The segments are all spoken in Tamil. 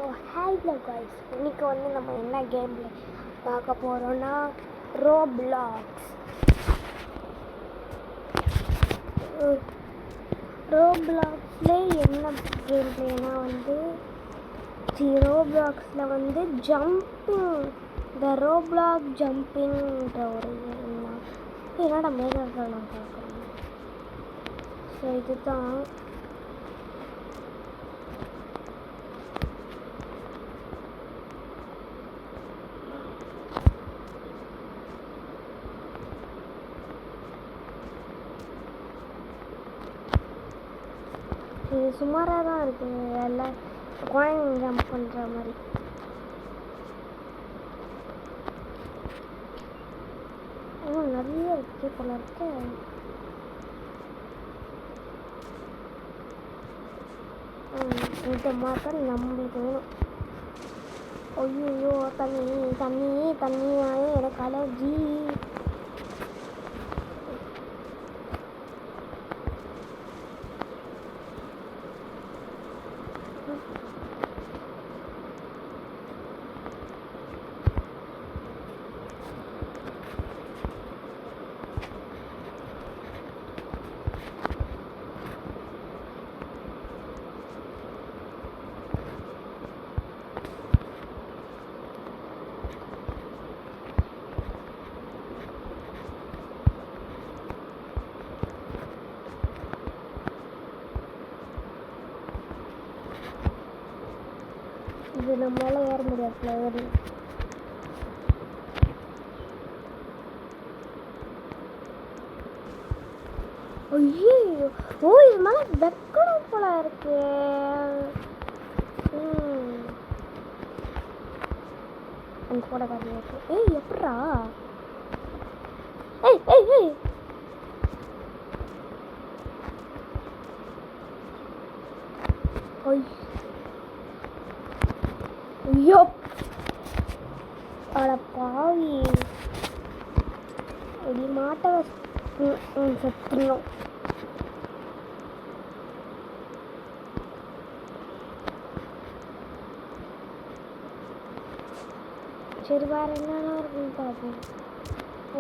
ஸோ ஹலோ காய்ஸ், இன்றைக்கி வந்து நம்ம என்ன கேம்ல பார்க்க போகிறோன்னா ரோப்ளாக்ஸ். ரோப்ளாக்ஸில் என்ன கேம் பிளேனா வந்து ரோப்ளாக்ஸில் வந்து ஜம்பிங், இந்த ரோப்ளாக் ஜம்பிங்ன்ற ஒரு கேம் தான். என்னடா மேலே நான் பார்க்குறேன். ஸோ இதுதான் இது சுமாராக தான் இருக்குது. எல்லாம் காயின் ஜம்ப் பண்ணுற மாதிரி. நிறைய இருக்கு போல இருக்கு. இந்த மாதிரி தான் நம்மளுக்கு வேணும். ஐயோ தண்ணி தண்ணி தண்ணியாலே எனக்கு அலர்ஜி. இது நம்மளால ஏற முடியாது ஃப்ளவர். ஐயோ இது மேலே வெக்கணும் போல இருக்கு. அந்த கூட கதையா இருக்கு. எப்படா ஐயோ அட பாவி, இப்படி மாட்ட சத்துணும். சரி வேற என்னென்ன இருக்குன்னு பார்ப்போம்.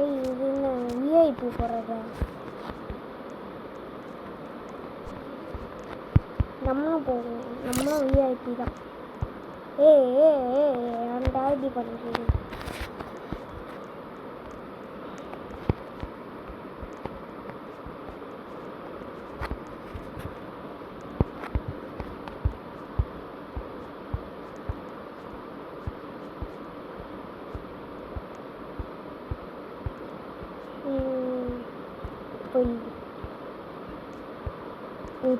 இது என்ன விஐபி போடுறதா? நம்மளும் போடுவோம், நம்மளும் விஐபி தான். ஏன்டா இப்படி பண்ணுறீங்க?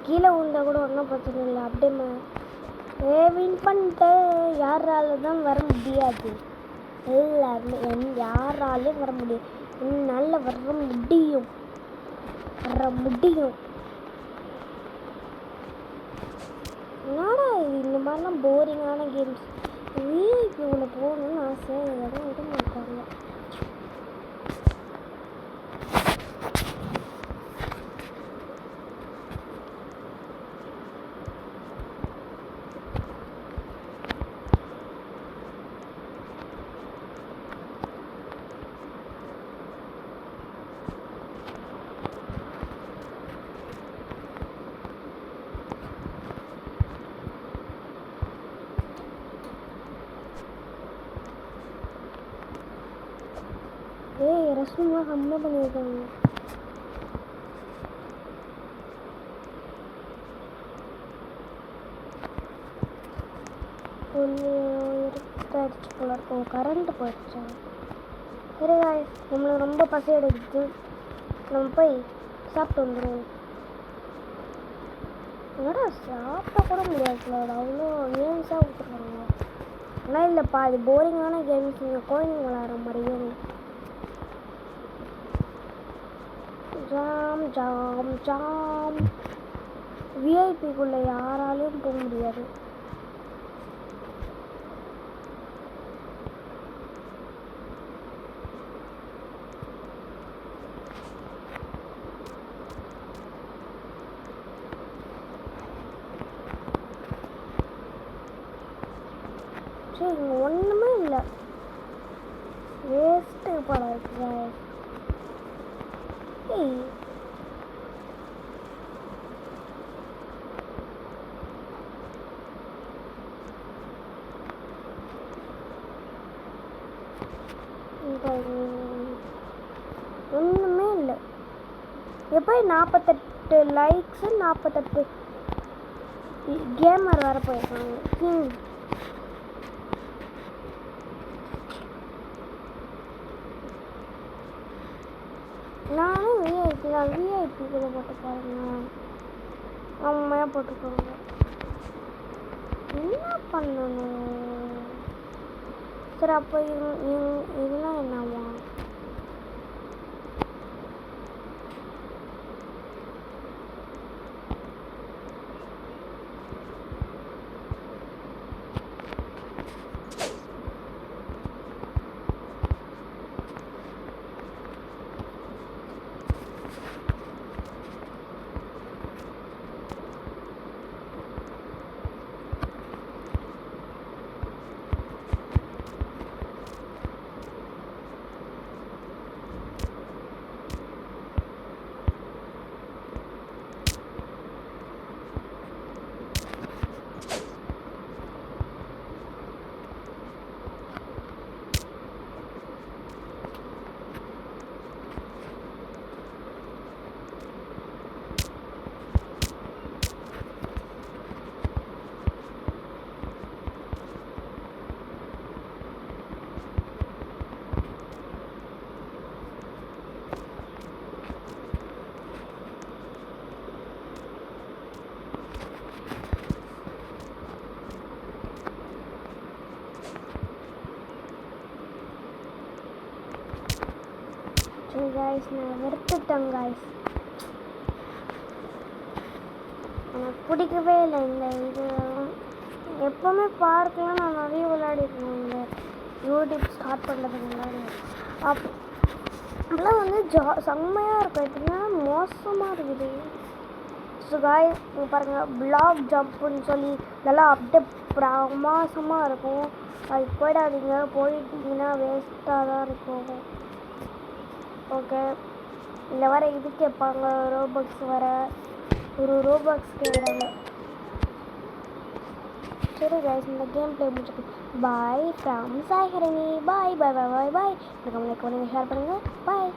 கீழே உண்டா கூட ஒன்றும் பிரச்சனை இல்லை. அப்படியே வின் பண்ணிட்டேன். யாரால தான் வர முடியாது, எல்லாருமே யாராலையும் வர முடியும். என்னால் வர முடியும். என்னடா இந்த மாதிரிலாம் போரிங்கான கேம்ஸ். விஐபி உள்ள போகணும்னு ஆசை, எதுவும் விட மாட்டாங்க. ரெஸ்ட்ரூம்லாம் கம்மி பண்ணியிருக்காங்க. இருட்டாயிடுச்சு போல இருக்கும். கரண்ட் போயிடுச்சா? சரி நம்மளுக்கு ரொம்ப பசி எடுக்குது, நம்ம போய் சாப்பிட்டு வந்துடுவோம். என்னடா சாப்பிட கூட முடியாது, அவ்வளோ கேம்ஸாக கொடுத்துருக்காங்க. ஆனால் இல்லைப்பா, அது போரிங்கான கேம்ஸ். நீங்கள் கோயிலிங் விளாட்ற மாதிரியும் ஜாம் ஜாம் ஜாம். விஐபிக்குள்ளே யாராலையும் போக முடியாது. சரி இங்கே ஒன்றுமே இல்லை, வேஸ்ட்டு படம் இருக்கு guys. ஏய் ஒன்றுமே இல்லை. எப்போ 48 லைக்ஸு 48 கேமர் வர போயிருக்காங்க. நானும் விஐபி தான், விஐபி கூட போட்டு பாருங்க, அம்மையாக போட்டுக்கோங்க. என்ன பண்ணணும்? சரி அப்போ இதெல்லாம் என்னவா? சரி guys, நான் வெறுத்துட்டேன் guys. எனக்கு பிடிக்கவே இல்லை இந்த இது. எப்போவுமே பார்க்கலாம் நான் நிறைய விளையாடிருக்கேன் இந்த யூடியூப் ஸ்டார்ட் பண்ணுறதுக்கு முன்னாடி. அப்போலாம் வந்து செம்மையாக இருக்கும். எப்படின்னா மோசமாக இருக்குது. ஸோ காய்ஸ் பாருங்கள், பிளாக் ஜம்ப்புன்னு சொல்லி இதெல்லாம் அப்படியே பிரமாசமாக இருக்கும். அதுக்கு போயிடாதீங்க, போயிட்டீங்கன்னா வேஸ்ட்டாக தான் இருக்கும். ஓகே, இந்த வர இது கேட்பாங்க, ரோபாக்ஸ் வர ஒரு ரோபாக்ஸ் கேட்குறாங்க. சரி கைஸ், இந்த கேம் ப்ளே முடிச்சுட்டு பாய் ஃப்ரம் சாய்ஹரணி. பாய் பாய் பாய் பாய் பாய். எனக்கு லைக் பண்ணுங்கள், ஷேர் பண்ணுங்கள். பாய்.